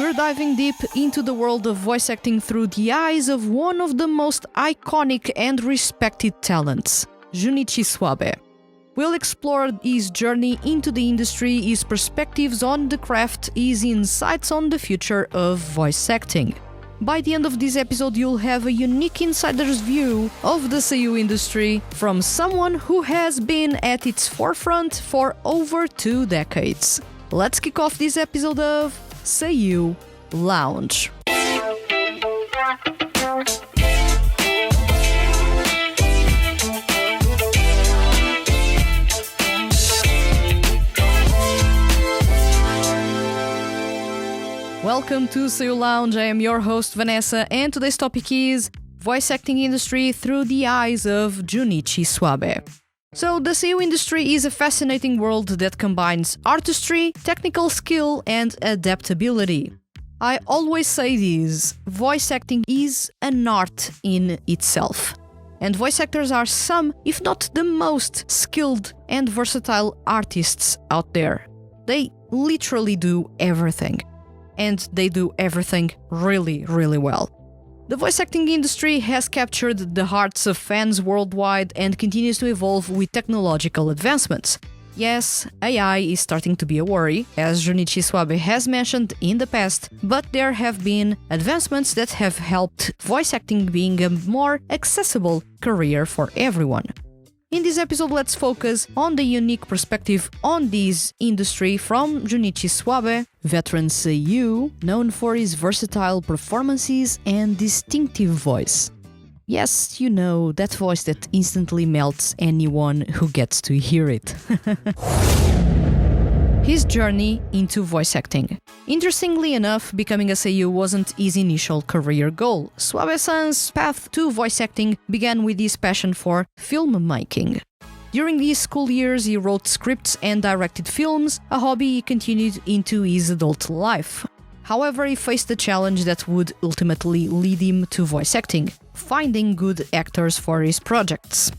we're diving deep into the world of voice acting through the eyes of one of the most iconic and respected talents, Junichi Suwabe. We'll explore his journey into the industry, his perspectives on the craft, his insights on the future of voice acting. By the end of this episode, you'll have a unique insider's view of the SEIYUU industry from someone who has been at its forefront for over 2 decades. Let's kick off this episode of SEIYUU Lounge. Welcome to SEIYUU Lounge. I am your host Vanessa, and today's topic is voice acting industry through the eyes of Junichi Suwabe. So, the SEIYUU industry is a fascinating world that combines artistry, technical skill, and adaptability. I always say this: voice acting is an art in itself. And voice actors are some, if not the most, skilled and versatile artists out there. They literally do everything. And they do everything really, really well. The voice acting industry has captured the hearts of fans worldwide and continues to evolve with technological advancements. Yes, AI is starting to be a worry, as Junichi Suwabe has mentioned in the past, but there have been advancements that have helped voice acting being a more accessible career for everyone. In this episode, let's focus on the unique perspective on this industry from Junichi Suwabe, veteran SEIYUU, known for his versatile performances and distinctive voice. Yes, you know, that voice that instantly melts anyone who gets to hear it. His journey into voice acting. Interestingly enough, becoming a SEIYUU wasn't his initial career goal. Suwabe-san's path to voice acting began with his passion for filmmaking. During his school years, he wrote scripts and directed films, a hobby he continued into his adult life. However, he faced a challenge that would ultimately lead him to voice acting: finding good actors for his projects.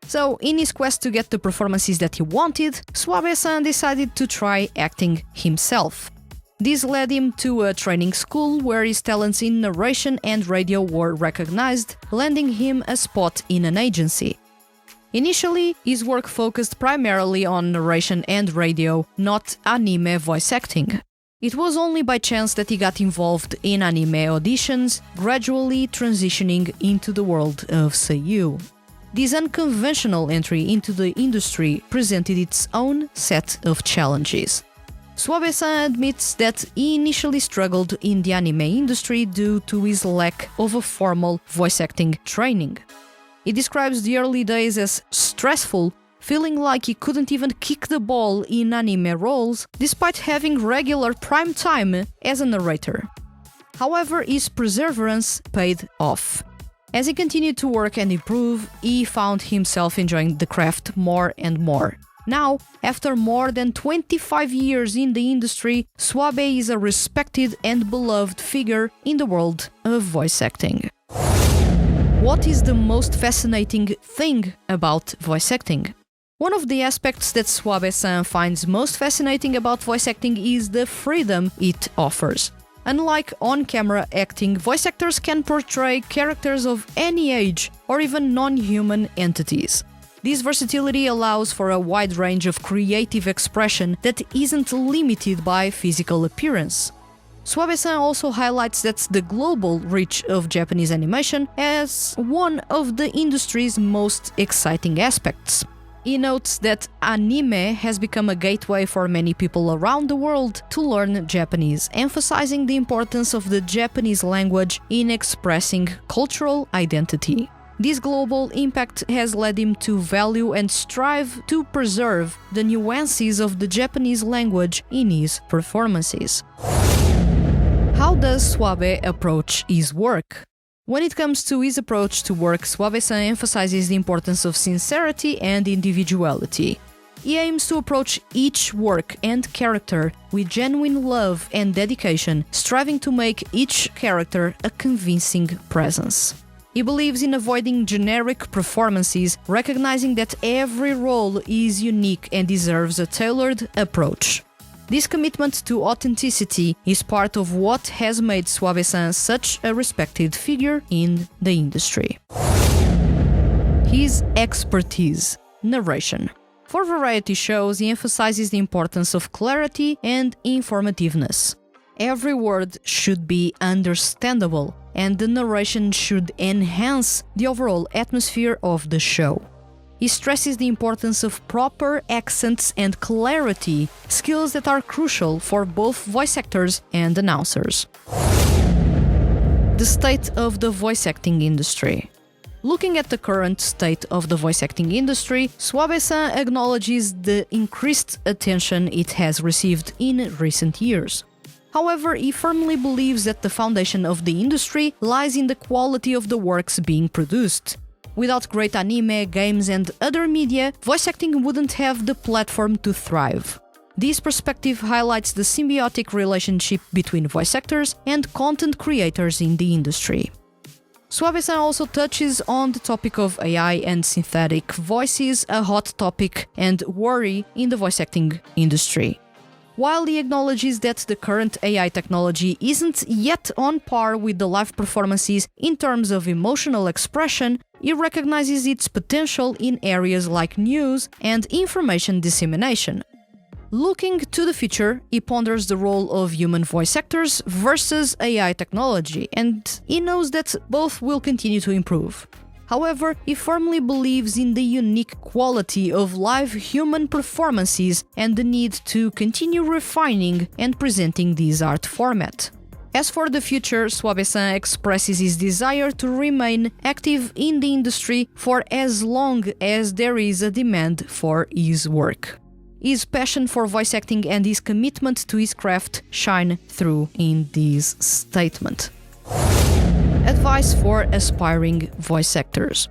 So, in his quest to get the performances that he wanted, Suwabe-san decided to try acting himself. This led him to a training school where his talents in narration and radio were recognized, landing him a spot in an agency. Initially, his work focused primarily on narration and radio, not anime voice acting. It was only by chance that he got involved in anime auditions, gradually transitioning into the world of SEIYUU. This unconventional entry into the industry presented its own set of challenges. Suwabe-san admits that he initially struggled in the anime industry due to his lack of a formal voice acting training. He describes the early days as stressful, feeling like he couldn't even kick the ball in anime roles despite having regular prime time as a narrator. However, his perseverance paid off. As he continued to work and improve, he found himself enjoying the craft more and more. Now, after more than 25 years in the industry, Suwabe is a respected and beloved figure in the world of voice acting. What is the most fascinating thing about voice acting? One of the aspects that Suwabe-san finds most fascinating about voice acting is the freedom it offers. Unlike on-camera acting, voice actors can portray characters of any age or even non-human entities. This versatility allows for a wide range of creative expression that isn't limited by physical appearance. Suwabe-san also highlights that the global reach of Japanese animation as one of the industry's most exciting aspects. He notes that anime has become a gateway for many people around the world to learn Japanese, emphasizing the importance of the Japanese language in expressing cultural identity. This global impact has led him to value and strive to preserve the nuances of the Japanese language in his performances. How does Suwabe approach his work? When it comes to his approach to work, Suwabe-san emphasizes the importance of sincerity and individuality. He aims to approach each work and character with genuine love and dedication, striving to make each character a convincing presence. He believes in avoiding generic performances, recognizing that every role is unique and deserves a tailored approach. This commitment to authenticity is part of what has made Suwabe-san such a respected figure in the industry. His expertise: narration. For variety shows, he emphasizes the importance of clarity and informativeness. Every word should be understandable, and the narration should enhance the overall atmosphere of the show. He stresses the importance of proper accents and clarity, skills that are crucial for both voice actors and announcers. The state of the voice acting industry. Looking at the current state of the voice acting industry, Suwabe-san acknowledges the increased attention it has received in recent years. However, he firmly believes that the foundation of the industry lies in the quality of the works being produced. Without great anime, games and other media, voice acting wouldn't have the platform to thrive. This perspective highlights the symbiotic relationship between voice actors and content creators in the industry. Suwabe-san also touches on the topic of AI and synthetic voices, a hot topic and worry in the voice acting industry. While he acknowledges that the current AI technology isn't yet on par with the live performances in terms of emotional expression, he recognizes its potential in areas like news and information dissemination. Looking to the future, he ponders the role of human voice actors versus AI technology, and he knows that both will continue to improve. However, he firmly believes in the unique quality of live human performances and the need to continue refining and presenting this art format. As for the future, Suwabe-san expresses his desire to remain active in the industry for as long as there is a demand for his work. His passion for voice acting and his commitment to his craft shine through in this statement. Advice for aspiring voice actors.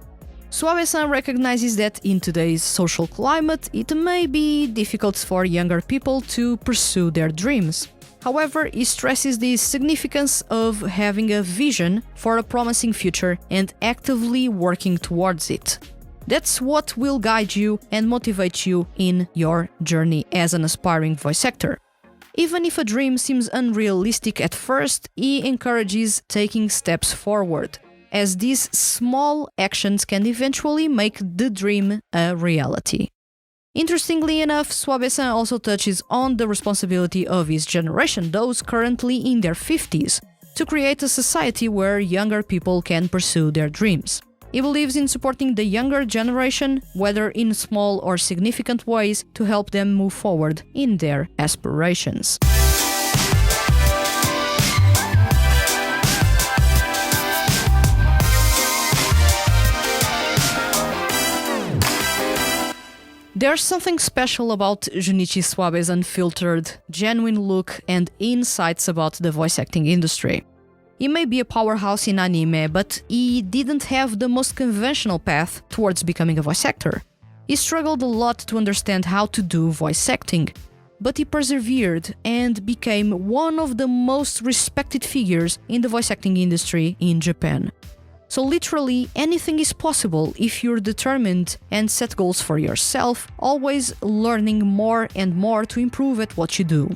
Suwabe-san recognizes that in today's social climate, it may be difficult for younger people to pursue their dreams. However, he stresses the significance of having a vision for a promising future and actively working towards it. That's what will guide you and motivate you in your journey as an aspiring voice actor. Even if a dream seems unrealistic at first, he encourages taking steps forward, as these small actions can eventually make the dream a reality. Interestingly enough, Suwabe-san also touches on the responsibility of his generation, those currently in their 50s, to create a society where younger people can pursue their dreams. He believes in supporting the younger generation, whether in small or significant ways, to help them move forward in their aspirations. There's something special about Junichi Suwabe's unfiltered, genuine look and insights about the voice acting industry. He may be a powerhouse in anime, but he didn't have the most conventional path towards becoming a voice actor. He struggled a lot to understand how to do voice acting, but he persevered and became one of the most respected figures in the voice acting industry in Japan. So literally, anything is possible if you're determined and set goals for yourself, always learning more and more to improve at what you do.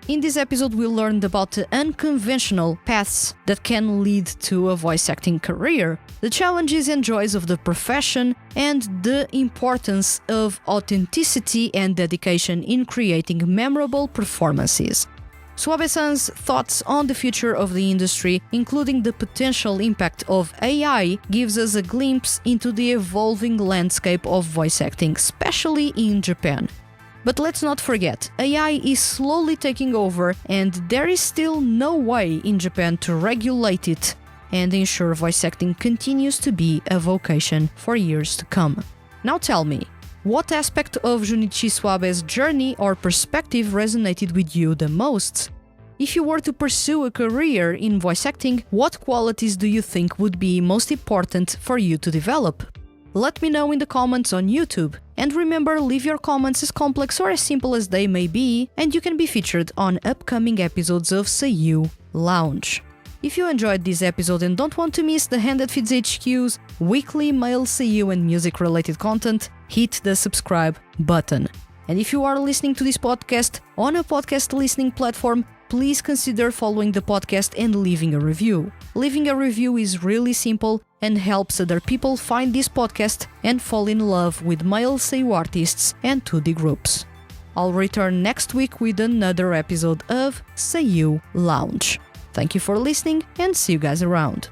In this episode, we learned about the unconventional paths that can lead to a voice acting career, the challenges and joys of the profession, and the importance of authenticity and dedication in creating memorable performances. Suwabe-san's thoughts on the future of the industry, including the potential impact of AI, gives us a glimpse into the evolving landscape of voice acting, especially in Japan. But let's not forget, AI is slowly taking over, and there is still no way in Japan to regulate it and ensure voice acting continues to be a vocation for years to come. Now tell me, what aspect of Junichi Suwabe's journey or perspective resonated with you the most? If you were to pursue a career in voice acting, what qualities do you think would be most important for you to develop? Let me know in the comments on YouTube. And remember, leave your comments as complex or as simple as they may be, and you can be featured on upcoming episodes of SEIYUU Lounge. If you enjoyed this episode and don't want to miss the THTFHQ's weekly male SEIYUU and music-related content, hit the subscribe button. And if you are listening to this podcast on a podcast listening platform, please consider following the podcast and leaving a review. Leaving a review is really simple and helps other people find this podcast and fall in love with male seiyuu artists and 2D groups. I'll return next week with another episode of SEIYUU Lounge. Thank you for listening and see you guys around.